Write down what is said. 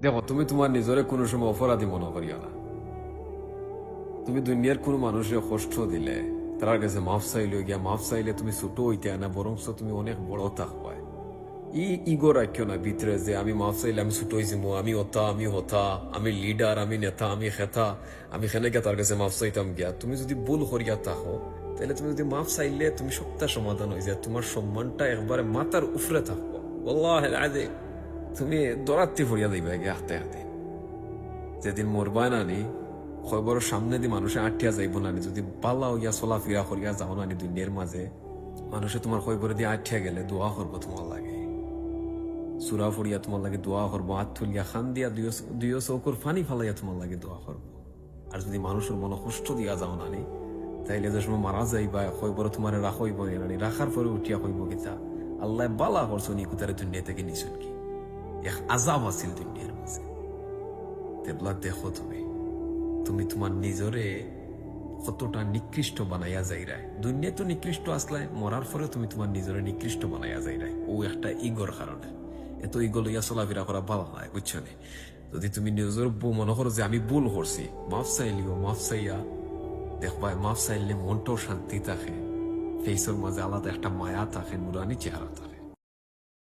দেখো, তুমি তোমার নিজরে কোনো সময় অপরাধী মনে করিও না। তুমি দুনিয়ার কোনো মানুষের কষ্ট দিলে তার কাছে মাফ চাইলে গিয়া মাফ চাইলে তুমি ছোট হইতে না, বরং তুমি অনেক বড় থাকবা। ইগো রাখিও না ভিতরে যে আমি মাফ চাইলে আমি ছোট হয়েছি, আমি হতা, আমি হতা, আমি লিডার, আমি নেতা, আমি খেতা, আমি খেলে গিয়া তার কাছে মাফ চাইতাম গিয়া। তুমি যদি ভুল করিয়া থাকো তাহলে তুমি যদি মাফ চাইলে তুমি সবটা সমাধান হয়ে যায়, তোমার সম্মানটা একবারে মাথার উফরে থাকবো। ওয়াল্লাহি আযীম, তুমি দরাত্তি ফরিয়া দিবে গিয়া হাতে হাতে। যেদিন মরবা নানি খবর সামনে দি মানুষে আটটিয়া যাইব নানি, যদি পাল্লা হইয়া চলাফেরা করিয়া যাও নানি দুনিয়ার মাঝে, মানুষে তোমার খবরে দিয়ে আটটিয়া গেলে দোয়া করবো তোমার লাগে, সুরা ফড়িয়া তোমার লাগে দোয়া করবো, হাত তুলিয়া খান দিয়া দুইও চৌকুর ফানি ফালাইয়া তোমার লাগে দোয়া করবো। আর যদি মানুষের মনে কষ্ট দিয়া যাও নানি, তাইলে যে সময় মারা যাইবা খবর তোমার রাখইব নানি, রাখার পরে উঠিয়া কইব কিতা আল্লাহ বালা করছো নি কুতারে দুনিয়া থেকে নিছুন কি, এক আজাব আছিল দুনিয়ার মাঝে। তেবলা দেখো তুমি তুমি তোমার নিজরে কতটা নিকৃষ্ট বানাইয়া যাইরায়। দুনিয়া তো নিকৃষ্ট আসলাই, মরার পরে তুমি তোমার নিজরে নিকৃষ্ট বানাইয়া যাইরায়, ও একটা ইগোর কারণে। এত ইগো লইয়া চলাফেরা করা ভালো হয়, বুঝছো নি? যদি তুমি নিজের মনে করো যে আমি ভুল করছি, মাফ চাইলিও, মাফ চাইয়া দেখবা মাফ চাইলে মনটাও শান্তি থাকে, ফেসের মাঝে আলাদা একটা মায়া থাকে, নুরানি চেহারা থাকে।